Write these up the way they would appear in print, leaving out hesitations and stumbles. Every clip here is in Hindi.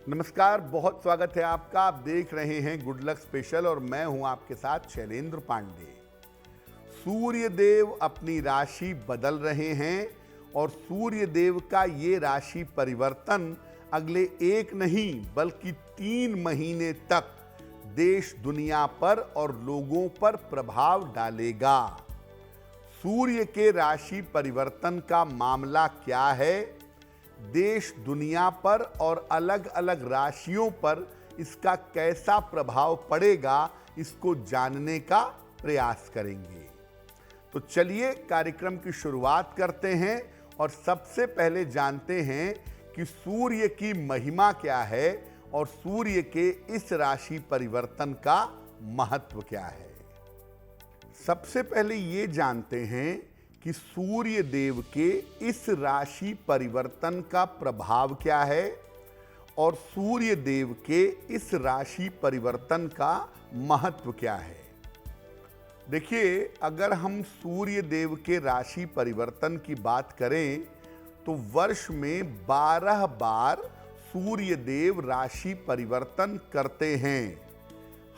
नमस्कार, बहुत स्वागत है आपका। आप देख रहे हैं गुड लक स्पेशल और मैं हूं आपके साथ शैलेंद्र पांडे। सूर्य देव अपनी राशि बदल रहे हैं और सूर्य देव का ये राशि परिवर्तन अगले एक नहीं बल्कि 3 महीने तक देश दुनिया पर और लोगों पर प्रभाव डालेगा। सूर्य के राशि परिवर्तन का मामला क्या है, देश दुनिया पर और अलग अलग राशियों पर इसका कैसा प्रभाव पड़ेगा, इसको जानने का प्रयास करेंगे। तो चलिए कार्यक्रम की शुरुआत करते हैं और सबसे पहले जानते हैं कि सूर्य की महिमा क्या है और सूर्य के इस राशि परिवर्तन का महत्व क्या है। सबसे पहले ये जानते हैं कि सूर्य देव के इस राशि परिवर्तन का प्रभाव क्या है और सूर्य देव के इस राशि परिवर्तन का महत्व क्या है। देखिए, अगर हम सूर्य देव के राशि परिवर्तन की बात करें तो वर्ष में 12 बार सूर्य देव राशि परिवर्तन करते हैं।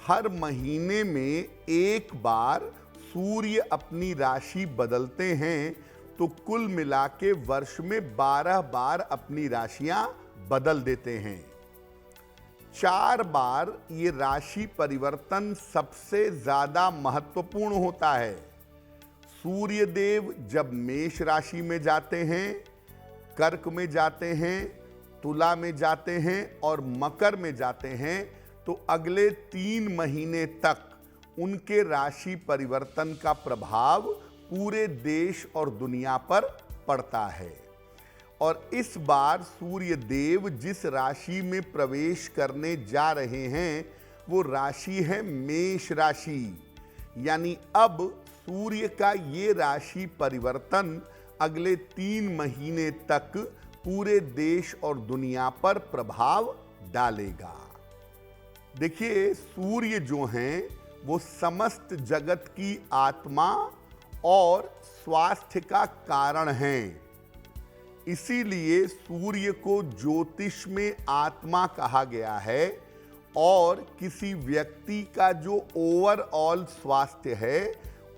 हर महीने में एक बार सूर्य अपनी राशि बदलते हैं, तो कुल मिला के वर्ष में 12 बार अपनी राशियां बदल देते हैं। 4 बार ये राशि परिवर्तन सबसे ज्यादा महत्वपूर्ण होता है। सूर्य देव जब मेष राशि में जाते हैं, कर्क में जाते हैं, तुला में जाते हैं और मकर में जाते हैं, तो अगले 3 महीने तक उनके राशि परिवर्तन का प्रभाव पूरे देश और दुनिया पर पड़ता है। और इस बार सूर्य देव जिस राशि में प्रवेश करने जा रहे हैं वो राशि है मेष राशि। यानी अब सूर्य का ये राशि परिवर्तन अगले 3 महीने तक पूरे देश और दुनिया पर प्रभाव डालेगा। देखिए, सूर्य जो हैं वो समस्त जगत की आत्मा और स्वास्थ्य का कारण हैं। इसीलिए सूर्य को ज्योतिष में आत्मा कहा गया है और किसी व्यक्ति का जो ओवरऑल स्वास्थ्य है,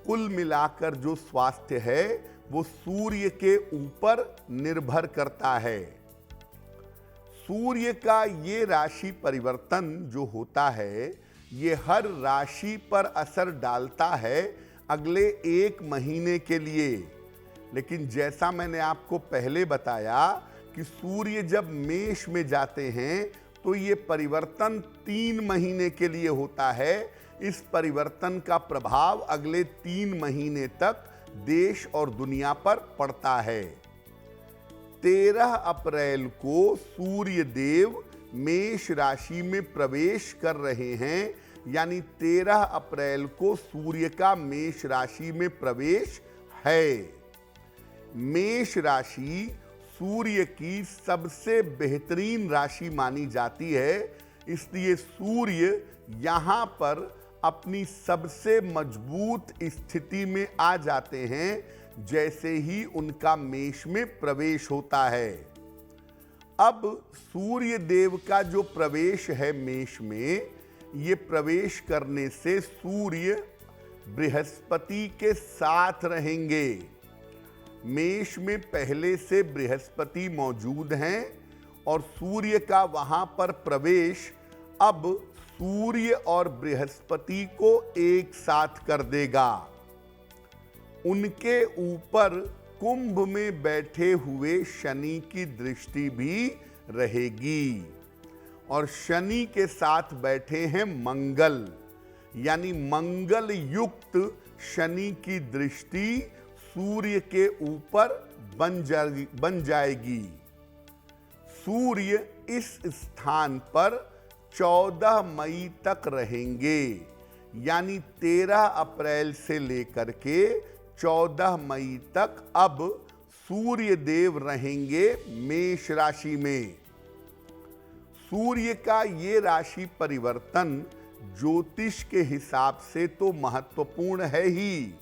कुल मिलाकर जो स्वास्थ्य है, वो सूर्य के ऊपर निर्भर करता है। सूर्य का ये राशि परिवर्तन जो होता है, ये हर राशि पर असर डालता है अगले 1 महीने के लिए। लेकिन जैसा मैंने आपको पहले बताया कि सूर्य जब मेष में जाते हैं तो ये परिवर्तन 3 महीने के लिए होता है। इस परिवर्तन का प्रभाव अगले 3 महीने तक देश और दुनिया पर पड़ता है। 13 अप्रैल को सूर्य देव मेष राशि में प्रवेश कर रहे हैं। यानी 13 अप्रैल को सूर्य का मेष राशि में प्रवेश है। मेष राशि सूर्य की सबसे बेहतरीन राशि मानी जाती है, इसलिए सूर्य यहाँ पर अपनी सबसे मजबूत स्थिति में आ जाते हैं जैसे ही उनका मेष में प्रवेश होता है। अब सूर्य देव का जो प्रवेश है मेष में, ये प्रवेश करने से सूर्य बृहस्पति के साथ रहेंगे। मेष में पहले से बृहस्पति मौजूद हैं और सूर्य का वहां पर प्रवेश अब सूर्य और बृहस्पति को एक साथ कर देगा। उनके ऊपर कुंभ में बैठे हुए शनि की दृष्टि भी रहेगी और शनि के साथ बैठे हैं मंगल। यानी मंगल युक्त शनि की दृष्टि सूर्य के ऊपर बन जाएगी। सूर्य इस स्थान पर 14 मई तक रहेंगे। यानी 13 अप्रैल से लेकर के 14 मई तक अब सूर्य देव रहेंगे मेष राशि में। सूर्य का ये राशि परिवर्तन ज्योतिष के हिसाब से तो महत्वपूर्ण है ही,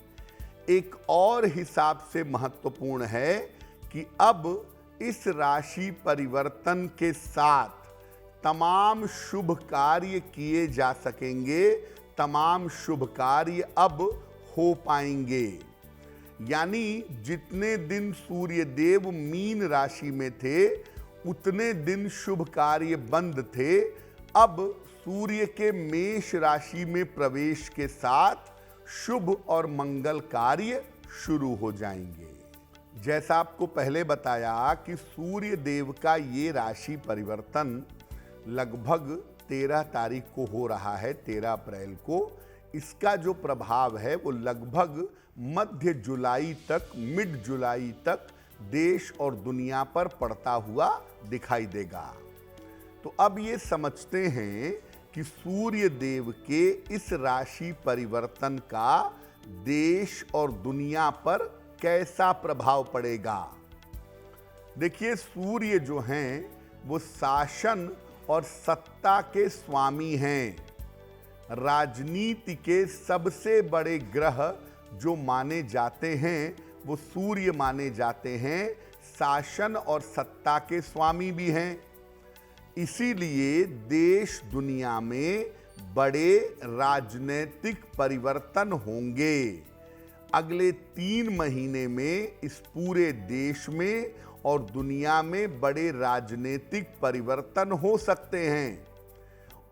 एक और हिसाब से महत्वपूर्ण है कि अब इस राशि परिवर्तन के साथ तमाम शुभ कार्य किए जा सकेंगे, तमाम शुभ कार्य अब हो पाएंगे। यानी जितने दिन सूर्य देव मीन राशि में थे उतने दिन शुभ कार्य बंद थे। अब सूर्य के मेष राशि में प्रवेश के साथ शुभ और मंगल कार्य शुरू हो जाएंगे। जैसा आपको पहले बताया कि सूर्य देव का ये राशि परिवर्तन लगभग 13 तारीख को हो रहा है, 13 अप्रैल को। इसका जो प्रभाव है वो लगभग मध्य जुलाई तक, मिड जुलाई तक देश और दुनिया पर पड़ता हुआ दिखाई देगा। तो अब ये समझते हैं कि सूर्य देव के इस राशि परिवर्तन का देश और दुनिया पर कैसा प्रभाव पड़ेगा। देखिए, सूर्य जो हैं वो शासन और सत्ता के स्वामी हैं। राजनीति के सबसे बड़े ग्रह जो माने जाते हैं वो सूर्य माने जाते हैं। शासन और सत्ता के स्वामी भी हैं। इसीलिए देश दुनिया में बड़े राजनीतिक परिवर्तन होंगे। अगले 3 महीने में इस पूरे देश में और दुनिया में बड़े राजनीतिक परिवर्तन हो सकते हैं।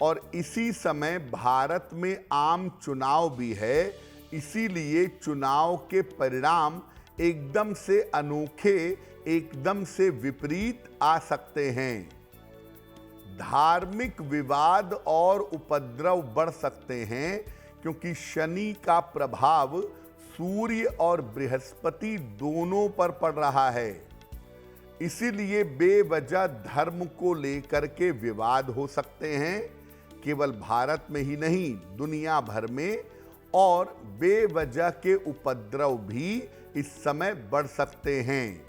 और इसी समय भारत में आम चुनाव भी है। इसीलिए चुनाव के परिणाम एकदम से अनोखे, एकदम से विपरीत आ सकते हैं। धार्मिक विवाद और उपद्रव बढ़ सकते हैं क्योंकि शनि का प्रभाव सूर्य और बृहस्पति दोनों पर पड़ रहा है। इसीलिए बेवजह धर्म को लेकर के विवाद हो सकते हैं, केवल भारत में ही नहीं दुनिया भर में। और बेवजह के उपद्रव भी इस समय बढ़ सकते हैं।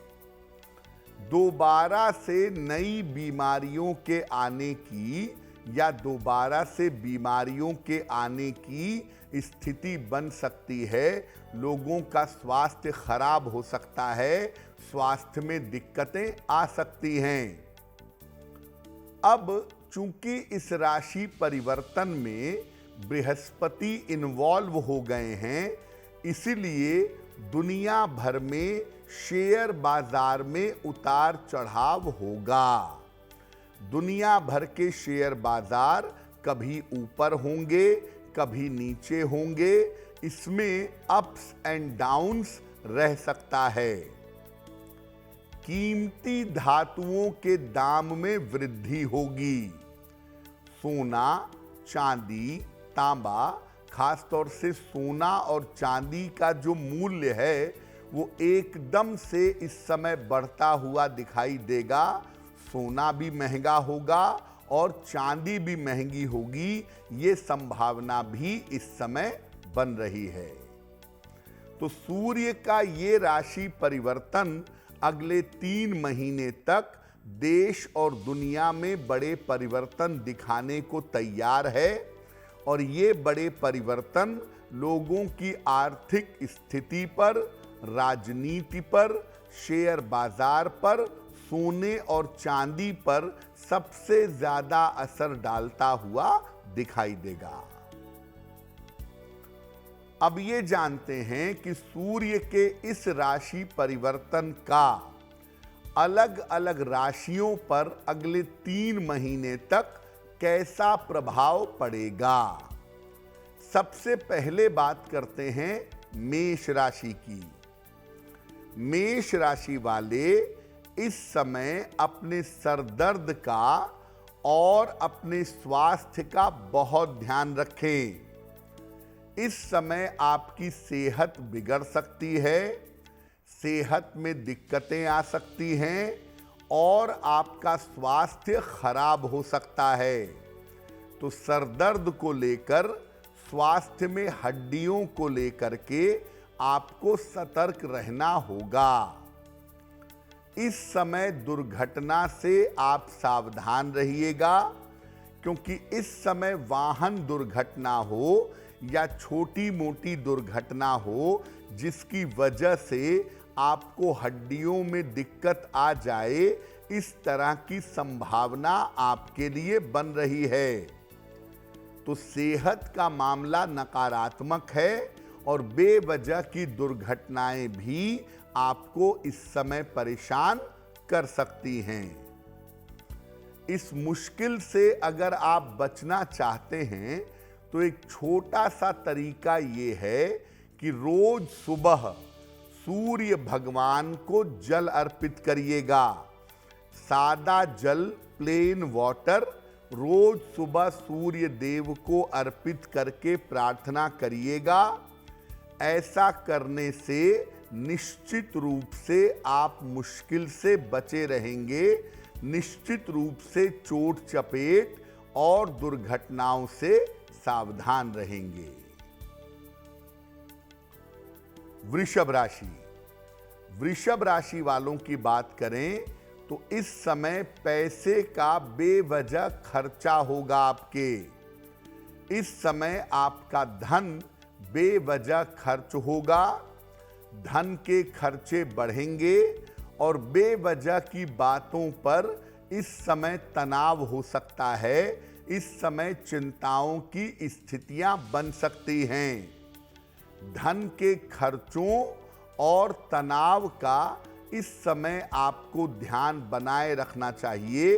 दोबारा से नई बीमारियों के आने की या दोबारा से बीमारियों के आने की स्थिति बन सकती है। लोगों का स्वास्थ्य खराब हो सकता है, स्वास्थ्य में दिक्कतें आ सकती हैं। अब चूंकि इस राशि परिवर्तन में बृहस्पति इन्वॉल्व हो गए हैं, इसलिए दुनिया भर में शेयर बाजार में उतार चढ़ाव होगा। दुनिया भर के शेयर बाजार कभी ऊपर होंगे, कभी नीचे होंगे। इसमें अप्स एंड डाउन्स रह सकता है। कीमती धातुओं के दाम में वृद्धि होगी। सोना, चांदी, तांबा, खासतौर से सोना और चांदी का जो मूल्य है वो एकदम से इस समय बढ़ता हुआ दिखाई देगा। सोना भी महंगा होगा और चांदी भी महंगी होगी, ये संभावना भी इस समय बन रही है। तो सूर्य का ये राशि परिवर्तन अगले 3 महीने तक देश और दुनिया में बड़े परिवर्तन दिखाने को तैयार है। और ये बड़े परिवर्तन लोगों की आर्थिक स्थिति पर, राजनीति पर, शेयर बाजार पर, सोने और चांदी पर सबसे ज्यादा असर डालता हुआ दिखाई देगा। अब ये जानते हैं कि सूर्य के इस राशि परिवर्तन का अलग अलग राशियों पर अगले 3 महीने तक कैसा प्रभाव पड़ेगा। सबसे पहले बात करते हैं मेष राशि की। मेष राशि वाले इस समय अपने सरदर्द का और अपने स्वास्थ्य का बहुत ध्यान रखें। इस समय आपकी सेहत बिगड़ सकती है, सेहत में दिक्कतें आ सकती हैं और आपका स्वास्थ्य खराब हो सकता है। तो सरदर्द को लेकर, स्वास्थ्य में हड्डियों को लेकर के आपको सतर्क रहना होगा। इस समय दुर्घटना से आप सावधान रहिएगा, क्योंकि इस समय वाहन दुर्घटना हो या छोटी मोटी दुर्घटना हो जिसकी वजह से आपको हड्डियों में दिक्कत आ जाए, इस तरह की संभावना आपके लिए बन रही है। तो सेहत का मामला नकारात्मक है और बेवजह की दुर्घटनाएं भी आपको इस समय परेशान कर सकती हैं। इस मुश्किल से अगर आप बचना चाहते हैं तो एक छोटा सा तरीका ये है कि रोज सुबह सूर्य भगवान को जल अर्पित करिएगा। सादा जल, प्लेन वाटर रोज सुबह सूर्य देव को अर्पित करके प्रार्थना करिएगा। ऐसा करने से निश्चित रूप से आप मुश्किल से बचे रहेंगे, निश्चित रूप से चोट चपेट और दुर्घटनाओं से सावधान रहेंगे। वृषभ राशि। वृषभ राशि वालों की बात करें तो इस समय पैसे का बेवजह खर्चा होगा आपके। इस समय आपका धन बेवजह खर्च होगा, धन के खर्चे बढ़ेंगे और बेवजह की बातों पर इस समय तनाव हो सकता है। इस समय चिंताओं की स्थितियां बन सकती हैं। धन के खर्चों और तनाव का इस समय आपको ध्यान बनाए रखना चाहिए।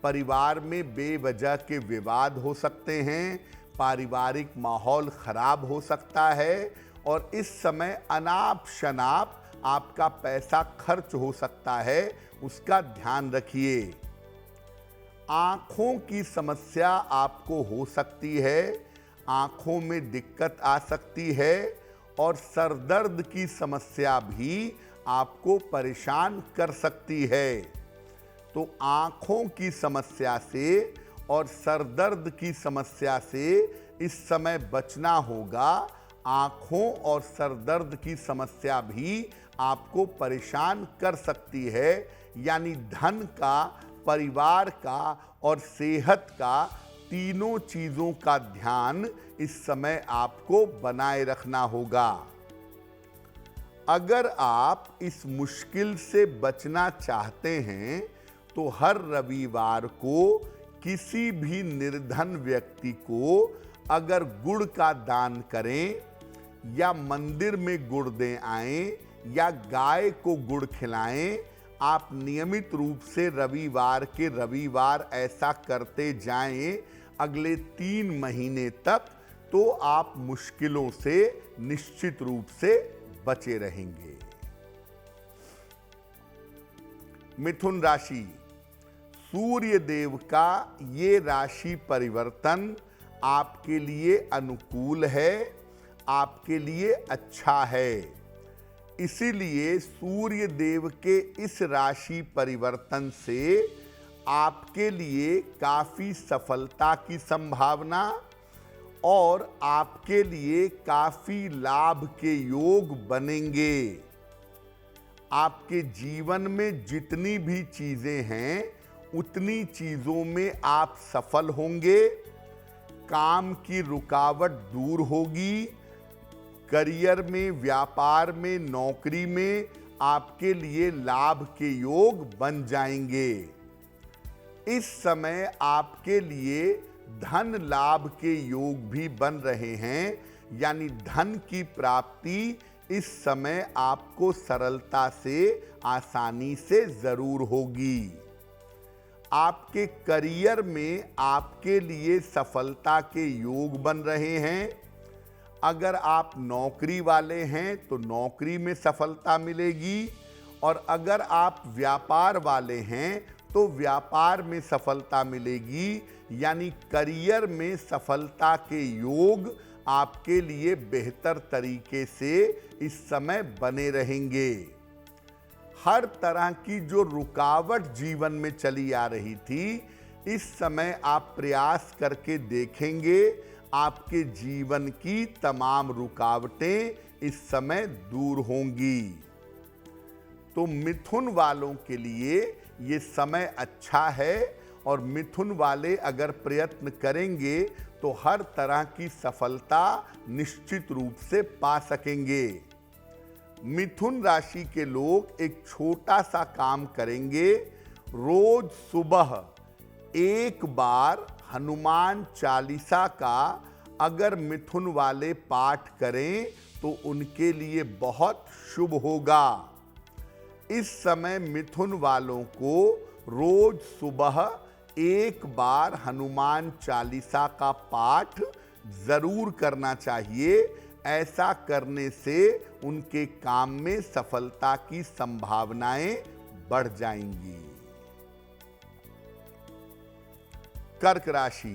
परिवार में बेवजह के विवाद हो सकते हैं, पारिवारिक माहौल खराब हो सकता है और इस समय अनाप शनाप आपका पैसा खर्च हो सकता है, उसका ध्यान रखिए। आंखों की समस्या आपको हो सकती है, आंखों में दिक्कत आ सकती है और सरदर्द की समस्या भी आपको परेशान कर सकती है। तो आंखों की समस्या से और सरदर्द की समस्या से इस समय बचना होगा। आंखों और सरदर्द की समस्या भी आपको परेशान कर सकती है, यानी धन का, परिवार का और सेहत का, तीनों चीजों का ध्यान इस समय आपको बनाए रखना होगा। अगर आप इस मुश्किल से बचना चाहते हैं तो हर रविवार को किसी भी निर्धन व्यक्ति को अगर गुड़ का दान करें या मंदिर में गुड़ दे आएं या गाय को गुड़ खिलाएं, आप नियमित रूप से रविवार के रविवार ऐसा करते जाएं अगले 3 महीने तक, तो आप मुश्किलों से निश्चित रूप से बचे रहेंगे। मिथुन राशि। सूर्य देव का ये राशि परिवर्तन आपके लिए अनुकूल है, आपके लिए अच्छा है। इसीलिए सूर्य देव के इस राशि परिवर्तन से आपके लिए काफी सफलता की संभावना और आपके लिए काफी लाभ के योग बनेंगे। आपके जीवन में जितनी भी चीजें हैं उतनी चीजों में आप सफल होंगे। काम की रुकावट दूर होगी। करियर में, व्यापार में, नौकरी में आपके लिए लाभ के योग बन जाएंगे। इस समय आपके लिए धन लाभ के योग भी बन रहे हैं, यानी धन की प्राप्ति इस समय आपको सरलता से, आसानी से जरूर होगी। आपके करियर में आपके लिए सफलता के योग बन रहे हैं। अगर आप नौकरी वाले हैं तो नौकरी में सफलता मिलेगी और अगर आप व्यापार वाले हैं तो व्यापार में सफलता मिलेगी, यानी करियर में सफलता के योग आपके लिए बेहतर तरीके से इस समय बने रहेंगे। हर तरह की जो रुकावट जीवन में चली आ रही थी, इस समय आप प्रयास करके देखेंगे आपके जीवन की तमाम रुकावटें इस समय दूर होंगी। तो मिथुन वालों के लिए ये समय अच्छा है और मिथुन वाले अगर प्रयत्न करेंगे तो हर तरह की सफलता निश्चित रूप से पा सकेंगे। मिथुन राशि के लोग एक छोटा सा काम करेंगे, रोज सुबह एक बार हनुमान चालीसा का अगर मिथुन वाले पाठ करें तो उनके लिए बहुत शुभ होगा। इस समय मिथुन वालों को रोज सुबह एक बार हनुमान चालीसा का पाठ जरूर करना चाहिए। ऐसा करने से उनके काम में सफलता की संभावनाएं बढ़ जाएंगी। कर्क राशि,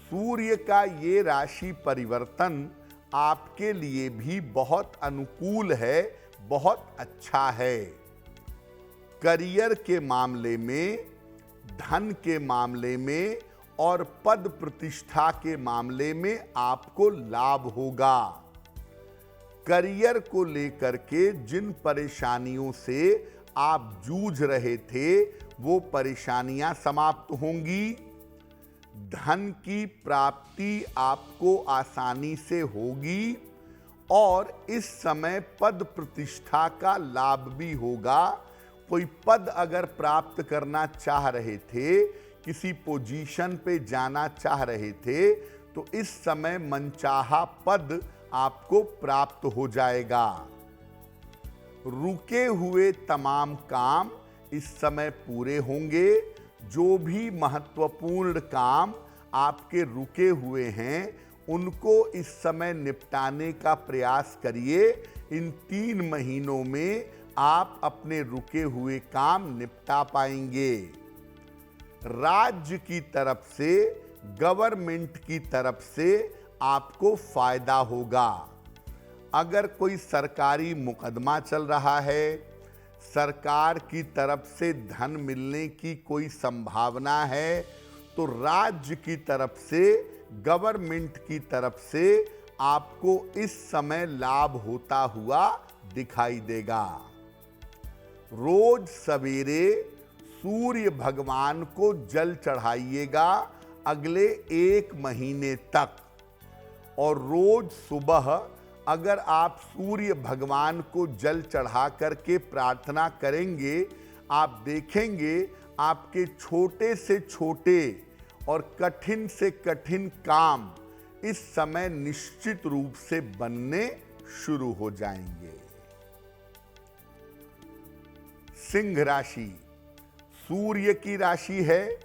सूर्य का ये राशि परिवर्तन आपके लिए भी बहुत अनुकूल है, बहुत अच्छा है। करियर के मामले में, धन के मामले में और पद प्रतिष्ठा के मामले में आपको लाभ होगा। करियर को लेकर के जिन परेशानियों से आप जूझ रहे थे वो परेशानियां समाप्त होंगी। धन की प्राप्ति आपको आसानी से होगी और इस समय पद प्रतिष्ठा का लाभ भी होगा। कोई पद अगर प्राप्त करना चाह रहे थे, किसी पोजीशन पे जाना चाह रहे थे, तो इस समय मनचाहा पद आपको प्राप्त हो जाएगा। रुके हुए तमाम काम इस समय पूरे होंगे। जो भी महत्वपूर्ण काम आपके रुके हुए हैं उनको इस समय निपटाने का प्रयास करिए। इन 3 महीनों में आप अपने रुके हुए काम निपटा पाएंगे। राज्य की तरफ से, गवर्नमेंट की तरफ से आपको फायदा होगा। अगर कोई सरकारी मुकदमा चल रहा है, सरकार की तरफ से धन मिलने की कोई संभावना है, तो राज्य की तरफ से, गवर्नमेंट की तरफ से आपको इस समय लाभ होता हुआ दिखाई देगा। रोज सवेरे सूर्य भगवान को जल चढ़ाइएगा अगले 1 महीने तक। और रोज सुबह अगर आप सूर्य भगवान को जल चढ़ा करके प्रार्थना करेंगे, आप देखेंगे आपके छोटे से छोटे और कठिन से कठिन काम इस समय निश्चित रूप से बनने शुरू हो जाएंगे। सिंह राशि सूर्य की राशि है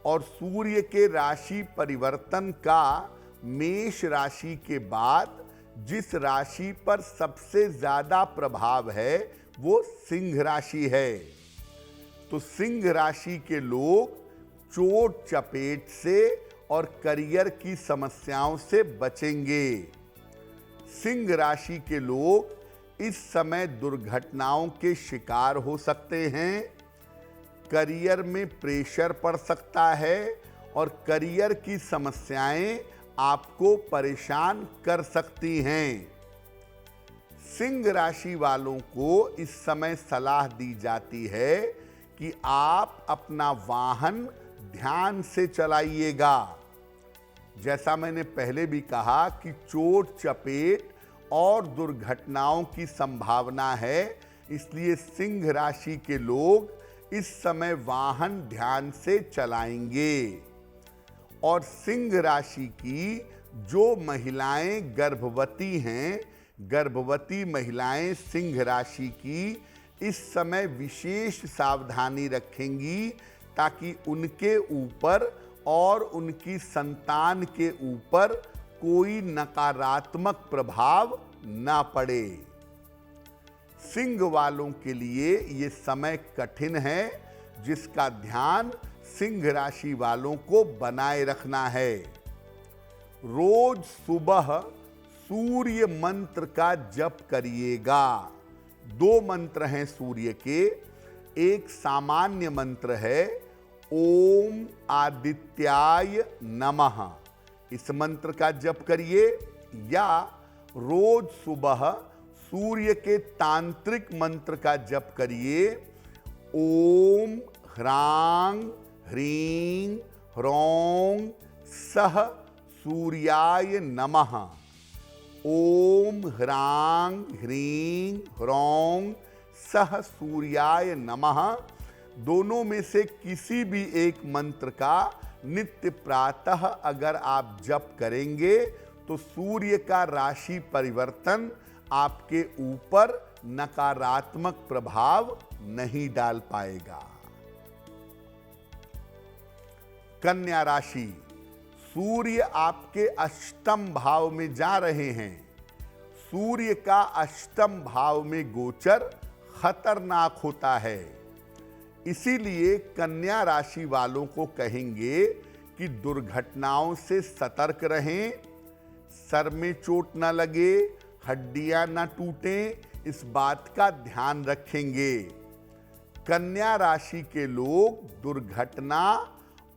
और सूर्य के राशि परिवर्तन का मेष राशि के बाद जिस राशि पर सबसे ज्यादा प्रभाव है वो सिंह राशि है। तो सिंह राशि के लोग चोट चपेट से और करियर की समस्याओं से बचेंगे। सिंह राशि के लोग इस समय दुर्घटनाओं के शिकार हो सकते हैं। करियर में प्रेशर पड़ सकता है और करियर की समस्याएं आपको परेशान कर सकती हैं। सिंह राशि वालों को इस समय सलाह दी जाती है कि आप अपना वाहन ध्यान से चलाइएगा। जैसा मैंने पहले भी कहा कि चोट चपेट और दुर्घटनाओं की संभावना है, इसलिए सिंह राशि के लोग इस समय वाहन ध्यान से चलाएंगे। और सिंह राशि की जो महिलाएं गर्भवती हैं, गर्भवती महिलाएं सिंह राशि की इस समय विशेष सावधानी रखेंगी ताकि उनके ऊपर और उनकी संतान के ऊपर कोई नकारात्मक प्रभाव ना पड़े। सिंह वालों के लिए ये समय कठिन है, जिसका ध्यान सिंह राशि वालों को बनाए रखना है। रोज सुबह सूर्य मंत्र का जप करिएगा। 2 मंत्र हैं सूर्य के। एक सामान्य मंत्र है ओम आदित्याय नमः, इस मंत्र का जप करिए। या रोज सुबह सूर्य के तांत्रिक मंत्र का जप करिए। ओम ह्रांग ह्रीं ह्रौं सह सूर्याय नमः। ओम ह्रांग ह्रीं ह्रौं सह सूर्याय नमः। दोनों में से किसी भी एक मंत्र का नित्य प्रातः अगर आप जप करेंगे तो सूर्य का राशि परिवर्तन आपके ऊपर नकारात्मक प्रभाव नहीं डाल पाएगा। कन्या राशि, सूर्य आपके अष्टम भाव में जा रहे हैं। सूर्य का अष्टम भाव में गोचर खतरनाक होता है, इसीलिए कन्या राशि वालों को कहेंगे कि दुर्घटनाओं से सतर्क रहें, सर में चोट न लगे, हड्डियां न टूटें, इस बात का ध्यान रखेंगे। कन्या राशि के लोग दुर्घटना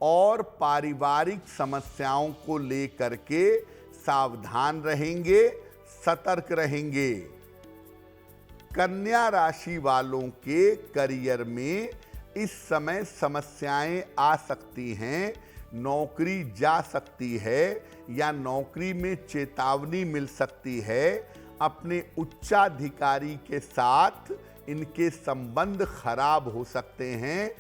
और पारिवारिक समस्याओं को लेकर के सावधान रहेंगे, सतर्क रहेंगे। कन्या राशि वालों के करियर में इस समय समस्याएं आ सकती हैं, नौकरी जा सकती है या नौकरी में चेतावनी मिल सकती है। अपने उच्चाधिकारी के साथ इनके संबंध खराब हो सकते हैं।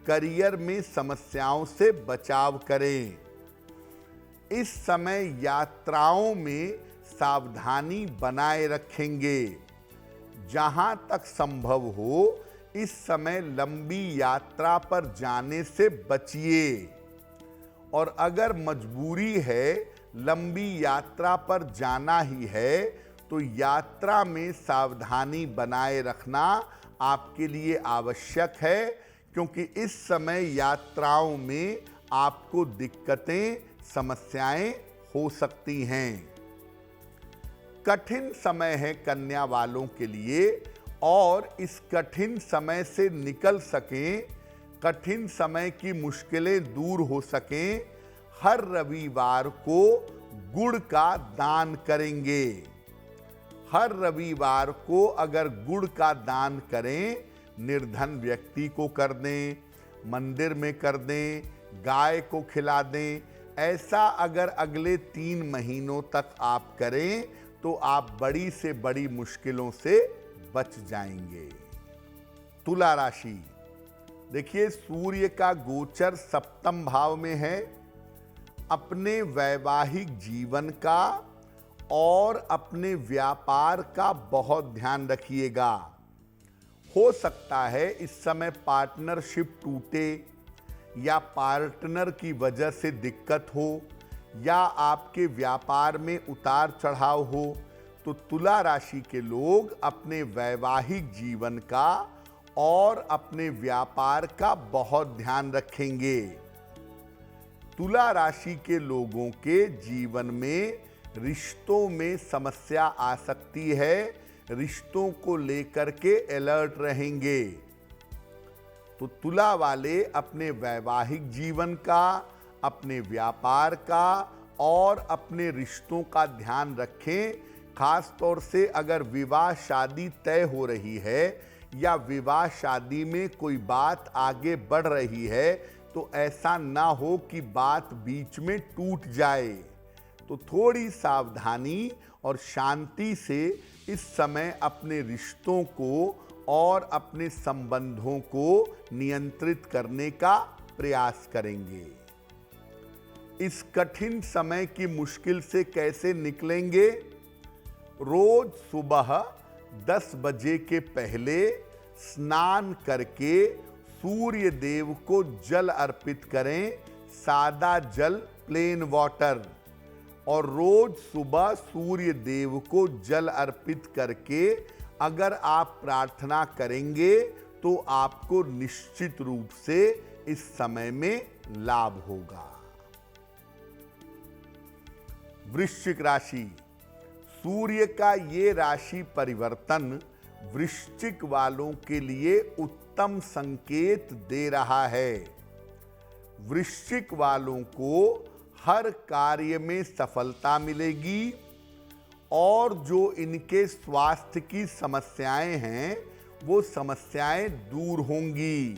करियर में समस्याओं से बचाव करें। इस समय यात्राओं में सावधानी बनाए रखेंगे। जहां तक संभव हो इस समय लंबी यात्रा पर जाने से बचिए, और अगर मजबूरी है, लंबी यात्रा पर जाना ही है, तो यात्रा में सावधानी बनाए रखना आपके लिए आवश्यक है, क्योंकि इस समय यात्राओं में आपको दिक्कतें, समस्याएं हो सकती हैं। कठिन समय है कन्या वालों के लिए, और इस कठिन समय से निकल सकें, कठिन समय की मुश्किलें दूर हो सकें, हर रविवार को गुड़ का दान करेंगे। हर रविवार को अगर गुड़ का दान करें, निर्धन व्यक्ति को कर दें, मंदिर में कर दें, गाय को खिला दें, ऐसा अगर अगले 3 महीनों तक आप करें तो आप बड़ी से बड़ी मुश्किलों से बच जाएंगे। तुला राशि, देखिए सूर्य का गोचर सप्तम भाव में है। अपने वैवाहिक जीवन का और अपने व्यापार का बहुत ध्यान रखिएगा। हो सकता है इस समय पार्टनरशिप टूटे, या पार्टनर की वजह से दिक्कत हो, या आपके व्यापार में उतार चढ़ाव हो, तो तुला राशि के लोग अपने वैवाहिक जीवन का और अपने व्यापार का बहुत ध्यान रखेंगे। तुला राशि के लोगों के जीवन में रिश्तों में समस्या आ सकती है, रिश्तों को लेकर के अलर्ट रहेंगे। तो तुला वाले अपने वैवाहिक जीवन का, अपने व्यापार का और अपने रिश्तों का ध्यान रखें। खास तौर से अगर विवाह शादी तय हो रही है या विवाह शादी में कोई बात आगे बढ़ रही है, तो ऐसा ना हो कि बात बीच में टूट जाए। तो थोड़ी सावधानी और शांति से इस समय अपने रिश्तों को और अपने संबंधों को नियंत्रित करने का प्रयास करेंगे। इस कठिन समय की मुश्किल से कैसे निकलेंगे? रोज सुबह 10 बजे के पहले स्नान करके सूर्य देव को जल अर्पित करें, सादा जल, प्लेन वाटर। और रोज सुबह सूर्य देव को जल अर्पित करके अगर आप प्रार्थना करेंगे तो आपको निश्चित रूप से इस समय में लाभ होगा। वृश्चिक राशि, सूर्य का ये राशि परिवर्तन वृश्चिक वालों के लिए उत्तम संकेत दे रहा है। वृश्चिक वालों को हर कार्य में सफलता मिलेगी, और जो इनके स्वास्थ्य की समस्याएं हैं वो समस्याएं दूर होंगी।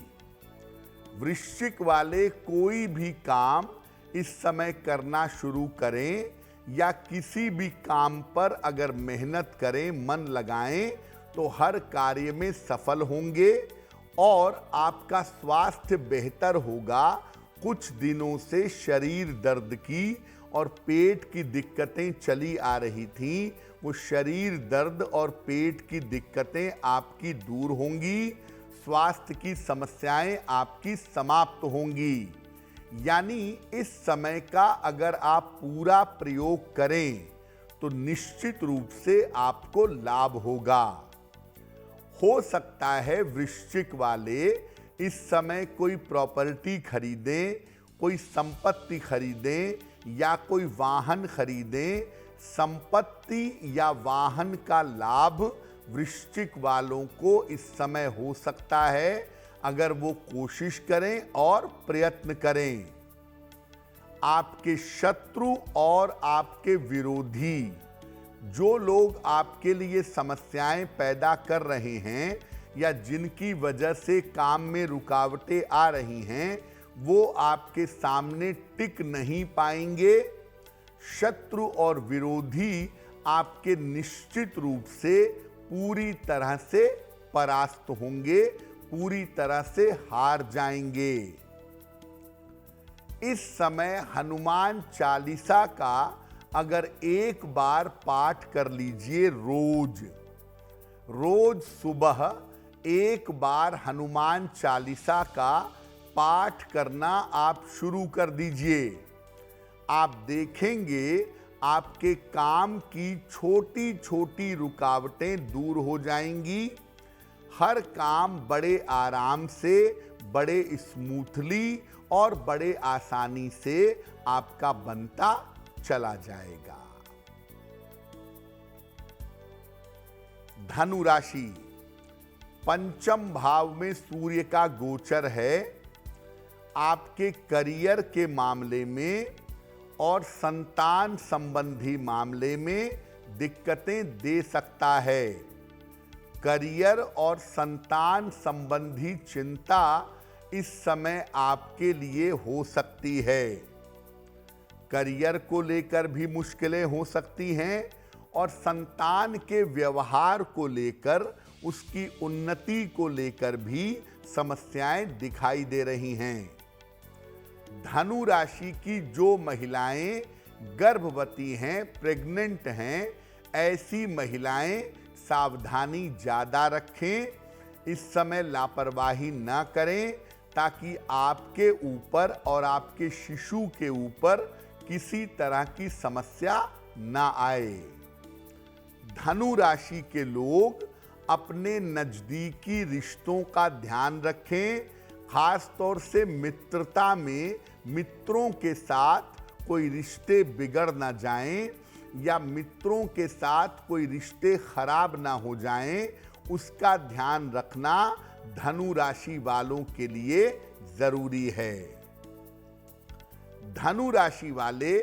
वृश्चिक वाले कोई भी काम इस समय करना शुरू करें या किसी भी काम पर अगर मेहनत करें, मन लगाएं, तो हर कार्य में सफल होंगे और आपका स्वास्थ्य बेहतर होगा। कुछ दिनों से शरीर दर्द की और पेट की दिक्कतें चली आ रही थीं, वो शरीर दर्द और पेट की दिक्कतें आपकी दूर होंगी, स्वास्थ्य की समस्याएं आपकी समाप्त होंगी। यानी इस समय का अगर आप पूरा प्रयोग करें तो निश्चित रूप से आपको लाभ होगा। हो सकता है वृश्चिक वाले इस समय कोई प्रॉपर्टी खरीदें, कोई संपत्ति खरीदें या कोई वाहन खरीदें। संपत्ति या वाहन का लाभ वृश्चिक वालों को इस समय हो सकता है अगर वो कोशिश करें और प्रयत्न करें। आपके शत्रु और आपके विरोधी, जो लोग आपके लिए समस्याएं पैदा कर रहे हैं या जिनकी वजह से काम में रुकावटें आ रही हैं, वो आपके सामने टिक नहीं पाएंगे। शत्रु और विरोधी आपके निश्चित रूप से पूरी तरह से परास्त होंगे, पूरी तरह से हार जाएंगे। इस समय हनुमान चालीसा का अगर एक बार पाठ कर लीजिए, रोज सुबह एक बार हनुमान चालीसा का पाठ करना आप शुरू कर दीजिए। आप देखेंगे आपके काम की छोटी छोटी रुकावटें दूर हो जाएंगी। हर काम बड़े आराम से, बड़े स्मूथली और बड़े आसानी से आपका बनता चला जाएगा। धनु राशि, पंचम भाव में सूर्य का गोचर है। आपके करियर के मामले में और संतान संबंधी मामले में दिक्कतें दे सकता है। करियर और संतान संबंधी चिंता इस समय आपके लिए हो सकती है। करियर को लेकर भी मुश्किलें हो सकती हैं और संतान के व्यवहार को लेकर, उसकी उन्नति को लेकर भी समस्याएं दिखाई दे रही हैं। धनु राशि की जो महिलाएं गर्भवती हैं, प्रेग्नेंट हैं, ऐसी महिलाएं सावधानी ज़्यादा रखें। इस समय लापरवाही ना करें ताकि आपके ऊपर और आपके शिशु के ऊपर किसी तरह की समस्या ना आए। धनु राशि के लोग अपने नज़दीकी रिश्तों का ध्यान रखें, खास तौर से मित्रता में मित्रों के साथ कोई रिश्ते बिगड़ ना जाएं या मित्रों के साथ कोई रिश्ते खराब ना हो जाएं, उसका ध्यान रखना धनु राशि वालों के लिए जरूरी है। धनु राशि वाले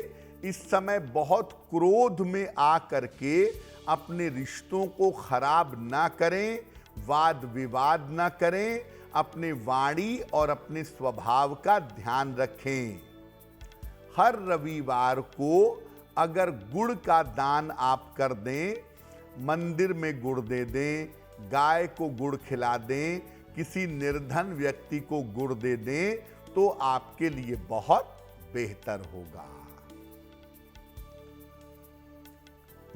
इस समय बहुत क्रोध में आकर के अपने रिश्तों को खराब ना करें, वाद विवाद ना करें, अपने वाणी और अपने स्वभाव का ध्यान रखें। हर रविवार को अगर गुड़ का दान आप कर दें, मंदिर में गुड़ दे दें, गाय को गुड़ खिला दें, किसी निर्धन व्यक्ति को गुड़ दे दें, तो आपके लिए बहुत बेहतर होगा।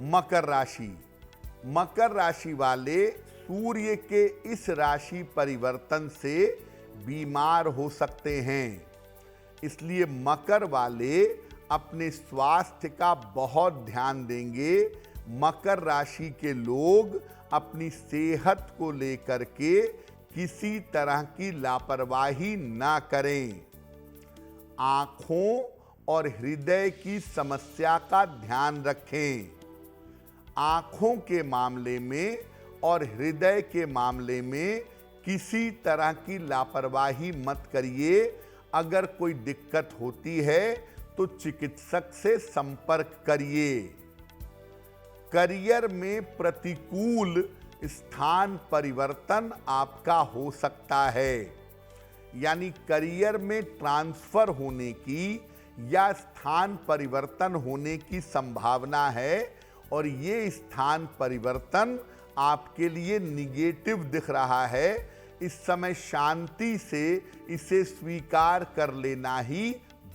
मकर राशि, मकर राशि वाले सूर्य के इस राशि परिवर्तन से बीमार हो सकते हैं, इसलिए मकर वाले अपने स्वास्थ्य का बहुत ध्यान देंगे। मकर राशि के लोग अपनी सेहत को लेकर के किसी तरह की लापरवाही ना करें। आँखों और हृदय की समस्या का ध्यान रखें। आँखों के मामले में और हृदय के मामले में किसी तरह की लापरवाही मत करिए। अगर कोई दिक्कत होती है तो चिकित्सक से संपर्क करिए। करियर में प्रतिकूल स्थान परिवर्तन आपका हो सकता है, यानी करियर में ट्रांसफर होने की या स्थान परिवर्तन होने की संभावना है और ये स्थान परिवर्तन आपके लिए निगेटिव दिख रहा है, इस समय शांति से इसे स्वीकार कर लेना ही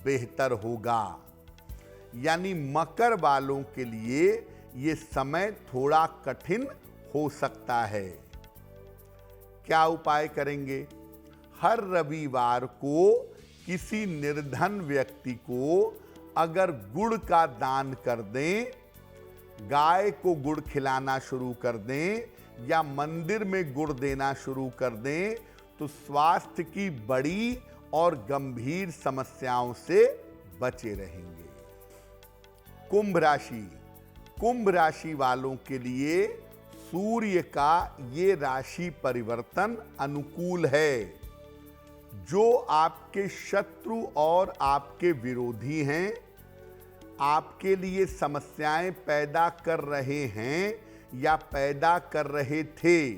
बेहतर होगा। यानी मकर वालों के लिए ये समय थोड़ा कठिन हो सकता है। क्या उपाय करेंगे? हर रविवार को किसी निर्धन व्यक्ति को अगर गुड़ का दान कर दें, गाय को गुड़ खिलाना शुरू कर दें या मंदिर में गुड़ देना शुरू कर दें, तो स्वास्थ्य की बड़ी और गंभीर समस्याओं से बचे रहेंगे। कुंभ राशि। कुंभ राशि वालों के लिए सूर्य का ये राशि परिवर्तन अनुकूल है। जो आपके शत्रु और आपके विरोधी हैं, आपके लिए समस्याएं पैदा कर रहे हैं या पैदा कर रहे थे,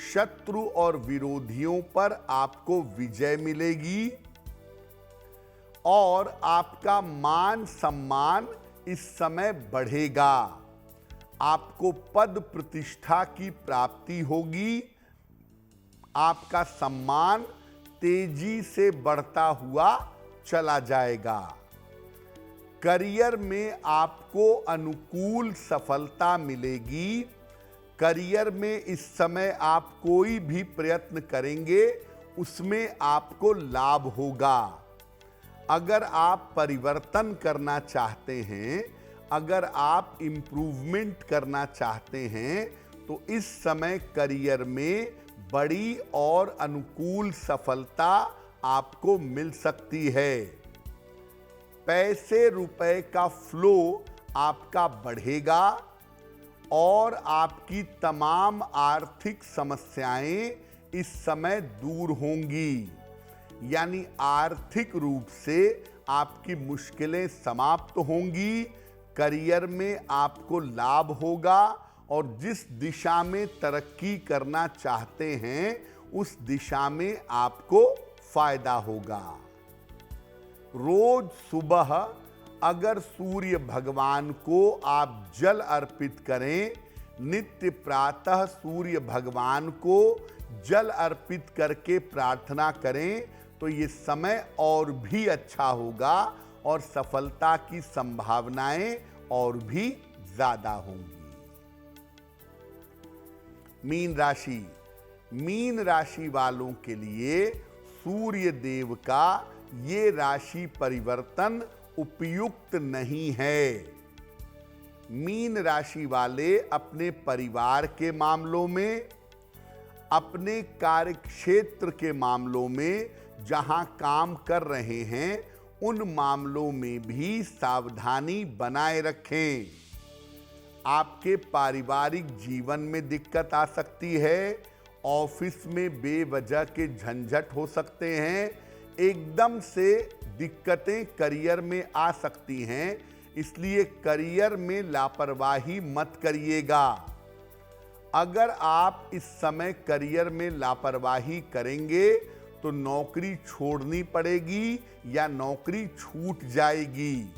शत्रु और विरोधियों पर आपको विजय मिलेगी और आपका मान सम्मान इस समय बढ़ेगा। आपको पद प्रतिष्ठा की प्राप्ति होगी। आपका सम्मान तेजी से बढ़ता हुआ चला जाएगा। करियर में आपको अनुकूल सफलता मिलेगी। करियर में इस समय आप कोई भी प्रयत्न करेंगे उसमें आपको लाभ होगा। अगर आप परिवर्तन करना चाहते हैं, अगर आप इम्प्रूवमेंट करना चाहते हैं, तो इस समय करियर में बड़ी और अनुकूल सफलता आपको मिल सकती है। पैसे रुपए का फ्लो आपका बढ़ेगा और आपकी तमाम आर्थिक समस्याएं इस समय दूर होंगी। यानी आर्थिक रूप से आपकी मुश्किलें समाप्त होंगी। करियर में आपको लाभ होगा और जिस दिशा में तरक्की करना चाहते हैं उस दिशा में आपको फायदा होगा। रोज सुबह अगर सूर्य भगवान को आप जल अर्पित करें, नित्य प्रातः सूर्य भगवान को जल अर्पित करके प्रार्थना करें, तो ये समय और भी अच्छा होगा और सफलता की संभावनाएं और भी ज्यादा होंगी। मीन राशि। मीन राशि वालों के लिए सूर्य देव का ये राशि परिवर्तन उपयुक्त नहीं है। मीन राशि वाले अपने परिवार के मामलों में, अपने कार्यक्षेत्र के मामलों में, जहां काम कर रहे हैं उन मामलों में भी सावधानी बनाए रखें। आपके पारिवारिक जीवन में दिक्कत आ सकती है। ऑफिस में बेवजह के झंझट हो सकते हैं। एकदम से दिक्कतें करियर में आ सकती हैं, इसलिए करियर में लापरवाही मत करिएगा। अगर आप इस समय करियर में लापरवाही करेंगे तो नौकरी छोड़नी पड़ेगी या नौकरी छूट जाएगी।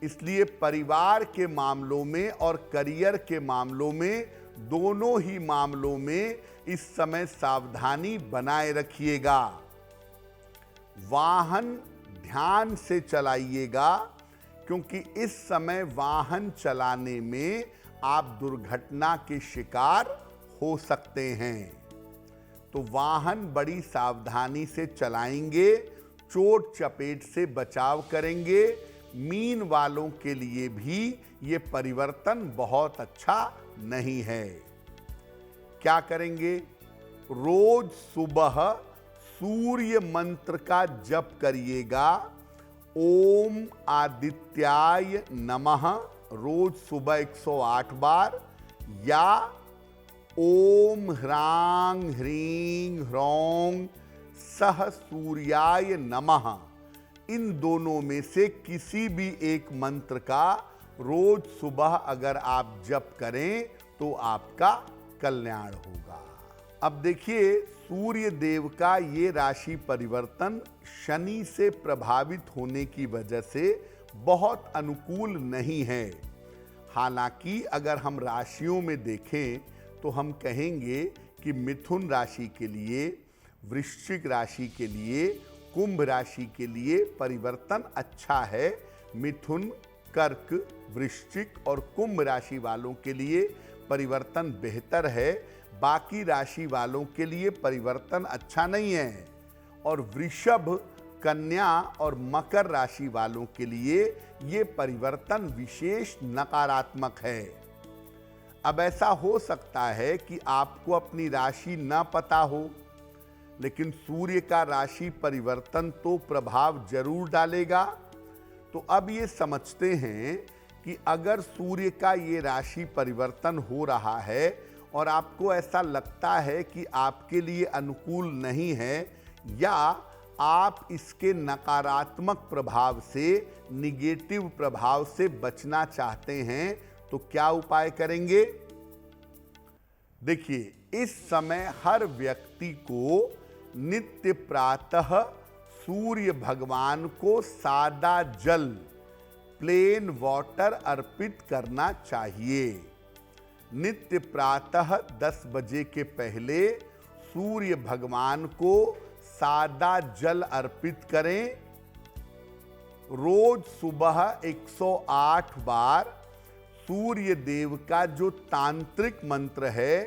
इसलिए परिवार के मामलों में और करियर के मामलों में, दोनों ही मामलों में इस समय सावधानी बनाए रखिएगा। वाहन ध्यान से चलाइएगा, क्योंकि इस समय वाहन चलाने में आप दुर्घटना के शिकार हो सकते हैं। तो वाहन बड़ी सावधानी से चलाएंगे, चोट चपेट से बचाव करेंगे। मीन वालों के लिए भी ये परिवर्तन बहुत अच्छा नहीं है। क्या करेंगे? रोज सुबह सूर्य मंत्र का जप करिएगा। ओम आदित्याय नमः रोज सुबह 108 बार, या ओम ह्रांग ह्रीं ह्रौं सह सूर्याय नमः, इन दोनों में से किसी भी एक मंत्र का रोज सुबह अगर आप जप करें तो आपका कल्याण होगा। अब देखिए, सूर्य देव का ये राशि परिवर्तन शनि से प्रभावित होने की वजह से बहुत अनुकूल नहीं है। हालांकि अगर हम राशियों में देखें तो हम कहेंगे कि मिथुन राशि के लिए, वृश्चिक राशि के लिए, कुंभ राशि के लिए परिवर्तन अच्छा है। मिथुन, कर्क, वृश्चिक और कुंभ राशि वालों के लिए परिवर्तन बेहतर है। बाकी राशि वालों के लिए परिवर्तन अच्छा नहीं है। और वृषभ, कन्या और मकर राशि वालों के लिए ये परिवर्तन विशेष नकारात्मक है। अब ऐसा हो सकता है कि आपको अपनी राशि न पता हो, लेकिन सूर्य का राशि परिवर्तन तो प्रभाव जरूर डालेगा। तो अब ये समझते हैं कि अगर सूर्य का ये राशि परिवर्तन हो रहा है और आपको ऐसा लगता है कि आपके लिए अनुकूल नहीं है या आप इसके नकारात्मक प्रभाव से, निगेटिव प्रभाव से बचना चाहते हैं, तो क्या उपाय करेंगे? देखिए, इस समय हर व्यक्ति को नित्य प्रातः सूर्य भगवान को सादा जल, प्लेन वाटर अर्पित करना चाहिए। नित्य प्रातः 10 बजे के पहले सूर्य भगवान को सादा जल अर्पित करें। रोज सुबह 108 बार सूर्य देव का जो तांत्रिक मंत्र है,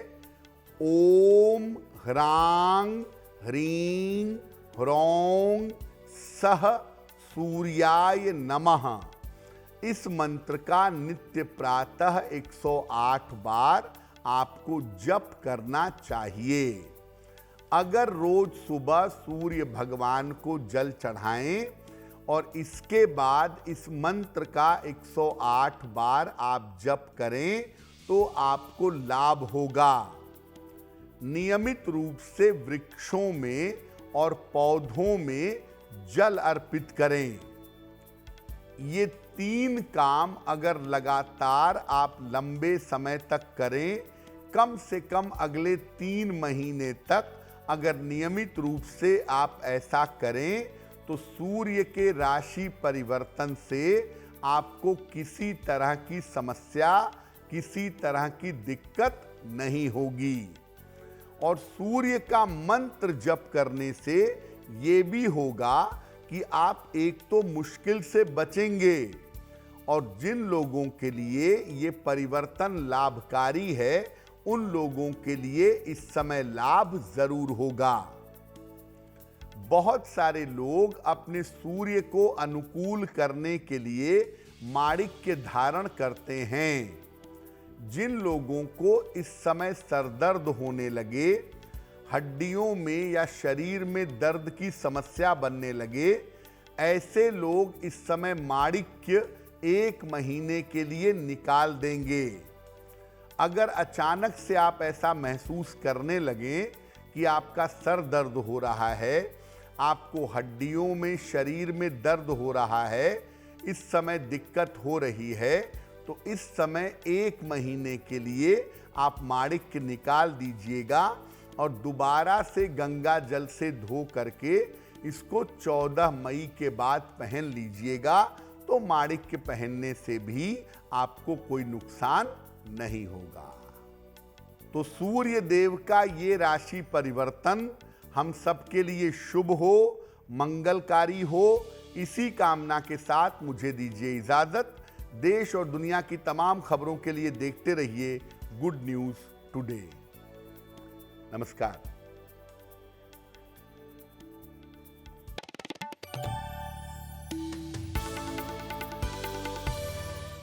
ओम ह्रांग ह्रीं ह्रौं सह सूर्याय नमः, इस मंत्र का नित्य प्रातः 108 बार आपको जप करना चाहिए। अगर रोज सुबह सूर्य भगवान को जल चढ़ाएं और इसके बाद इस मंत्र का 108 बार आप जप करें तो आपको लाभ होगा। नियमित रूप से वृक्षों में और पौधों में जल अर्पित करें। ये 3 काम अगर लगातार आप लंबे समय तक करें, कम से कम अगले 3 महीने तक अगर नियमित रूप से आप ऐसा करें, तो सूर्य के राशि परिवर्तन से आपको किसी तरह की समस्या, किसी तरह की दिक्कत नहीं होगी। और सूर्य का मंत्र जप करने से ये भी होगा कि आप एक तो मुश्किल से बचेंगे, और जिन लोगों के लिए ये परिवर्तन लाभकारी है, उन लोगों के लिए इस समय लाभ जरूर होगा। बहुत सारे लोग अपने सूर्य को अनुकूल करने के लिए माणिक्य धारण करते हैं। जिन लोगों को इस समय सरदर्द होने लगे, हड्डियों में या शरीर में दर्द की समस्या बनने लगे, ऐसे लोग इस समय माणिक्य 1 महीने के लिए निकाल देंगे। अगर अचानक से आप ऐसा महसूस करने लगे कि आपका सर दर्द हो रहा है, आपको हड्डियों में, शरीर में दर्द हो रहा है, इस समय दिक्कत हो रही है, तो इस समय 1 महीने के लिए आप माणिक्य निकाल दीजिएगा और दोबारा से गंगा जल से धो करके इसको 14 मई के बाद पहन लीजिएगा। तो माणिक्य पहनने से भी आपको कोई नुकसान नहीं होगा। तो सूर्य देव का ये राशि परिवर्तन हम सबके लिए शुभ हो, मंगलकारी हो, इसी कामना के साथ मुझे दीजिए इजाजत। देश और दुनिया की तमाम खबरों के लिए देखते रहिए गुड न्यूज़ टुडे। नमस्कार।